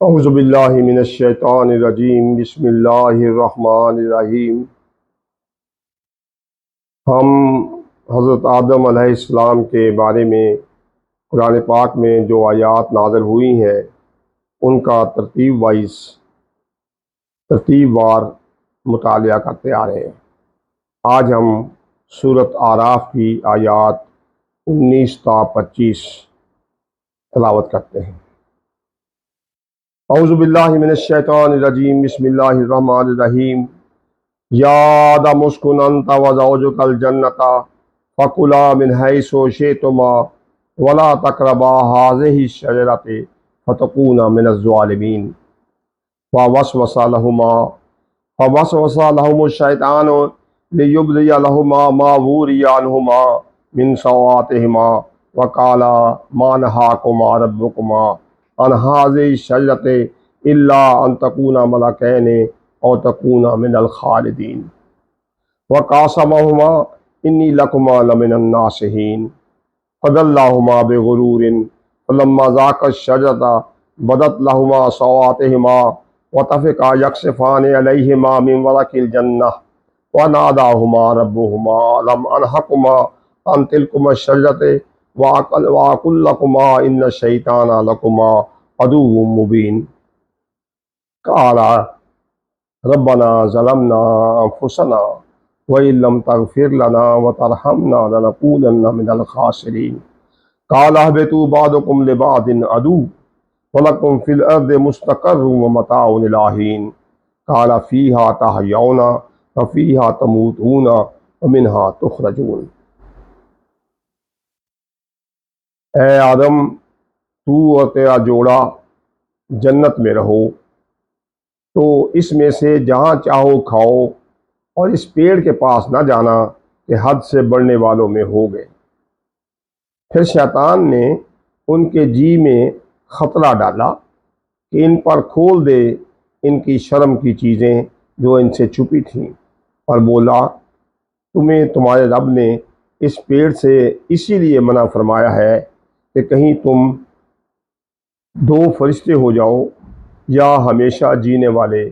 اعوذ باللہ من الشیطان الرجیم، بسم اللہ الرحمن الرحیم۔ ہم حضرت آدم علیہ السلام کے بارے میں قرآن پاک میں جو آیات نازل ہوئی ہیں ان کا ترتیب وار مطالعہ کرتے آ رہے ہیں۔ آج ہم سورۃ اعراف کی آیات 19 تا 25 تلاوت کرتے ہیں۔ اعوذ باللہ من الشیطان الرجیم، بسم اللہ الرحمن الرحیم۔ یا آدم اسکن انت وزوجک الجنۃ فکلا من حیث شئتما ولا تقربا هذه الشجرۃ فتکونا من الظالمین۔ فوسوس لهما الشیطان لیبدی لهما ما وري عنهما من سوآتهما وقال ما نهاكما ربكما عن هذه الشجرۃ الا ان تكونا ملکین او تكونا من الخالدین۔ وقاسمهما انی لکما لمن الناصحین۔ فدلاهما بغرور فلما ذاقا الشجرۃ بدت لهما سوآتهما وطفقا یخصفان علیہما من ورق الجنہ وناداهما ربهما لم انہکما عن تلکما الشجرۃ وأقل لكما ان الشیطان لکما عدو مبین۔ قال ربنا ظلمنا انفسنا وإن لم تغفر لنا وترحمنا لنكونن من الخاسرین۔ قال اهبطوا بعضكم لبعض عدو وَلَكُمْ فِي الْأَرْضِ مُسْتَقَرٌّ وَمَتَاعٌ إِلَىٰ حِينٍ۔ قَالَ فِيهَا تَحْيَوْنَ وَفِيهَا تَمُوتُونَ وَمِنْهَا تُخْرَجُونَ۔ اے آدم، تو اور تیرا جوڑا جنت میں رہو، تو اس میں سے جہاں چاہو کھاؤ، اور اس پیڑ کے پاس نہ جانا کہ حد سے بڑھنے والوں میں ہو گئے۔ پھر شیطان نے ان کے جی میں خطرہ ڈالا کہ ان پر کھول دے ان کی شرم کی چیزیں جو ان سے چھپی تھیں، اور بولا تمہیں تمہارے رب نے اس پیڑ سے اسی لیے منع فرمایا ہے کہ کہیں تم دو فرشتے ہو جاؤ یا ہمیشہ جینے والے،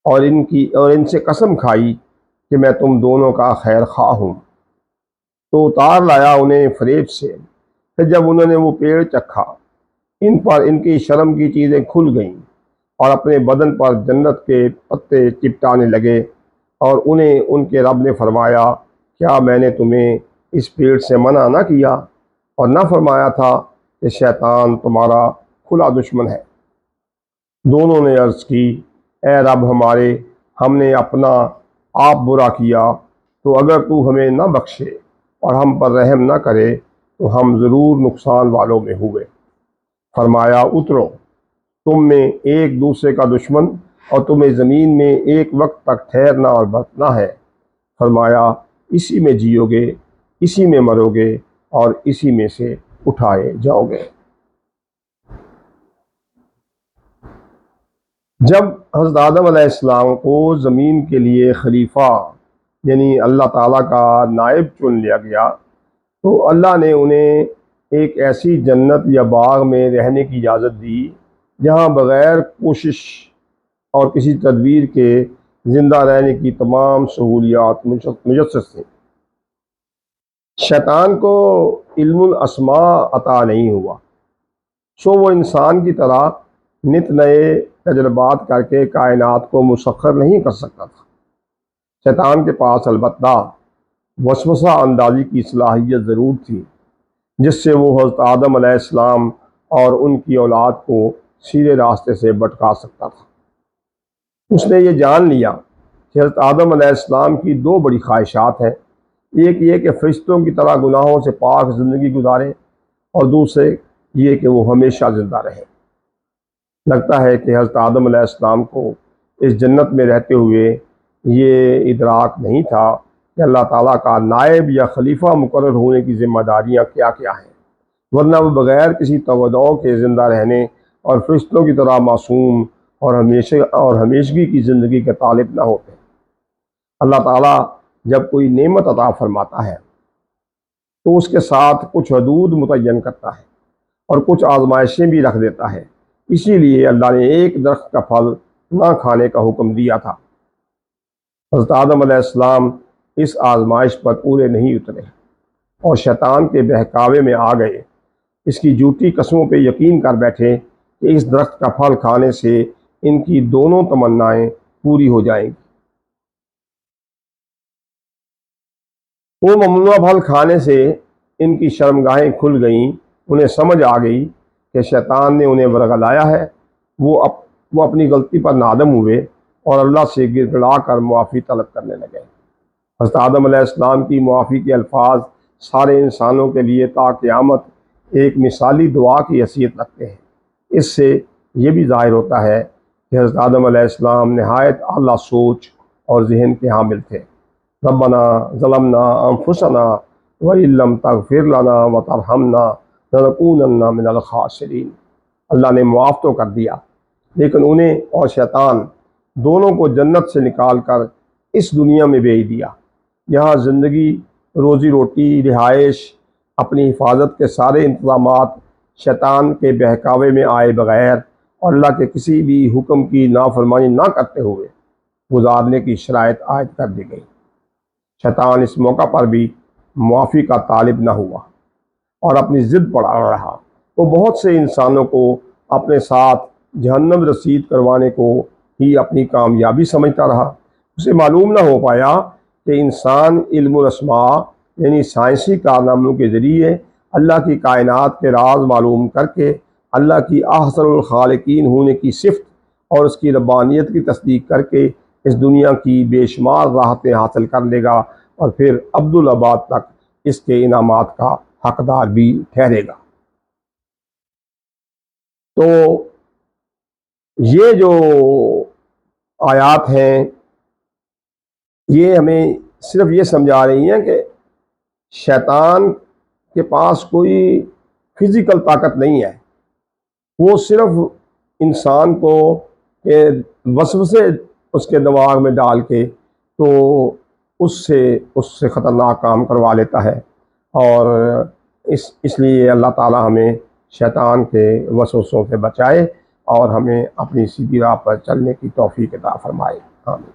اور ان سے قسم کھائی کہ میں تم دونوں کا خیر خواہ ہوں، تو اتار لایا انہیں فریب سے۔ پھر جب انہوں نے وہ پیڑ چکھا، ان پر ان کی شرم کی چیزیں کھل گئیں، اور اپنے بدن پر جنت کے پتے چپٹانے لگے، اور انہیں ان کے رب نے فرمایا کیا میں نے تمہیں اس پیڑ سے منع نہ کیا اور نہ فرمایا تھا کہ شیطان تمہارا کھلا دشمن ہے؟ دونوں نے عرض کی اے رب ہمارے، ہم نے اپنا آپ برا کیا، تو اگر تو ہمیں نہ بخشے اور ہم پر رحم نہ کرے تو ہم ضرور نقصان والوں میں ہوئے۔ فرمایا اترو، تم میں ایک دوسرے کا دشمن اور تمہیں زمین میں ایک وقت تک ٹھہرنا اور برتنا ہے۔ فرمایا اسی میں جیو گے، اسی میں مرو گے، اور اسی میں سے اٹھائے جاؤ گے۔ جب حضرت آدم علیہ السلام کو زمین کے لیے خلیفہ یعنی اللہ تعالیٰ کا نائب چن لیا گیا، تو اللہ نے انہیں ایک ایسی جنت یا باغ میں رہنے کی اجازت دی جہاں بغیر کوشش اور کسی تدبیر کے زندہ رہنے کی تمام سہولیات میسر تھیں۔ شیطان کو علم الاسماء عطا نہیں ہوا، سو وہ انسان کی طرح نت نئے تجربات کر کے کائنات کو مسخر نہیں کر سکتا تھا۔ شیطان کے پاس البتہ وسوسہ اندازی کی صلاحیت ضرور تھی، جس سے وہ حضرت آدم علیہ السلام اور ان کی اولاد کو سیدھے راستے سے بھٹکا سکتا تھا۔ اس نے یہ جان لیا کہ حضرت آدم علیہ السلام کی دو بڑی خواہشات ہیں، ایک یہ کہ فرشتوں کی طرح گناہوں سے پاک زندگی گزاریں، اور دوسرے یہ کہ وہ ہمیشہ زندہ رہیں۔ لگتا ہے کہ حضرت آدم علیہ السلام کو اس جنت میں رہتے ہوئے یہ ادراک نہیں تھا کہ اللہ تعالیٰ کا نائب یا خلیفہ مقرر ہونے کی ذمہ داریاں کیا کیا ہیں، ورنہ وہ بغیر کسی توقع کے زندہ رہنے اور فرشتوں کی طرح معصوم اور ہمیشگی کی زندگی کے طالب نہ ہوتے۔ اللہ تعالیٰ جب کوئی نعمت عطا فرماتا ہے تو اس کے ساتھ کچھ حدود متعین کرتا ہے اور کچھ آزمائشیں بھی رکھ دیتا ہے اسی لیے اللہ نے ایک درخت کا پھل نہ کھانے کا حکم دیا تھا۔ حضرت آدم علیہ السلام اس آزمائش پر پورے نہیں اترے اور شیطان کے بہکاوے میں آ گئے، اس کی جھوٹی قسموں پہ یقین کر بیٹھے کہ اس درخت کا پھل کھانے سے ان کی دونوں تمنائیں پوری ہو جائیں گی۔ وہ ممنوع پھل کھانے سے ان کی شرمگاہیں کھل گئیں، انہیں سمجھ آ گئی کہ شیطان نے انہیں ورغلایا ہے۔ وہ اپنی غلطی پر نادم ہوئے اور اللہ سے گر گڑا کر معافی طلب کرنے لگے۔ حضرت آدم علیہ السلام کی معافی کے الفاظ سارے انسانوں کے لیے تا قیامت ایک مثالی دعا کی حیثیت رکھتے ہیں۔ اس سے یہ بھی ظاہر ہوتا ہے کہ حضرت آدم علیہ السلام نہایت اعلیٰ سوچ اور ذہن کے حامل تھے۔ ربنا ظلمنا انفسنا وَإِن لَّمْ تَغْفِرْ لَنَا وَتَرْحَمْنَا لَنَكُونَنَّ مِنَ الْخَاسِرِينَ۔ اللہ نے معاف تو کر دیا، لیکن انہیں اور شیطان دونوں کو جنت سے نکال کر اس دنیا میں بھیج دیا، جہاں زندگی، روزی روٹی، رہائش، اپنی حفاظت کے سارے انتظامات شیطان کے بہکاوے میں آئے بغیر اور اللہ کے کسی بھی حکم کی نافرمانی نہ کرتے ہوئے گزارنے کی شرائط عائد کر دی گئی۔ شیطان اس موقع پر بھی معافی کا طالب نہ ہوا اور اپنی ضد پر اڑ رہا۔ وہ بہت سے انسانوں کو اپنے ساتھ جہنم رسید کروانے کو ہی اپنی کامیابی سمجھتا رہا۔ اسے معلوم نہ ہو پایا کہ انسان علم الاسماء یعنی سائنسی کارناموں کے ذریعے اللہ کی کائنات کے راز معلوم کر کے اللہ کی احسن الخالقین ہونے کی صفت اور اس کی ربانیت کی تصدیق کر کے اس دنیا کی بے شمار راحتیں حاصل کر لے گا اور پھر عبدالآباد تک اس کے انعامات کا حقدار بھی ٹھہرے گا۔ تو یہ جو آیات ہیں یہ ہمیں صرف یہ سمجھا رہی ہیں کہ شیطان کے پاس کوئی فزیکل طاقت نہیں ہے، وہ صرف انسان کو وسوسے اس کے دماغ میں ڈال کے تو اس سے خطرناک کام کروا لیتا ہے، اور اس لیے اللہ تعالی ہمیں شیطان کے وسوسوں سے بچائے اور ہمیں اپنی سیدھی راہ پر چلنے کی توفیق عطا فرمائے۔ آمین۔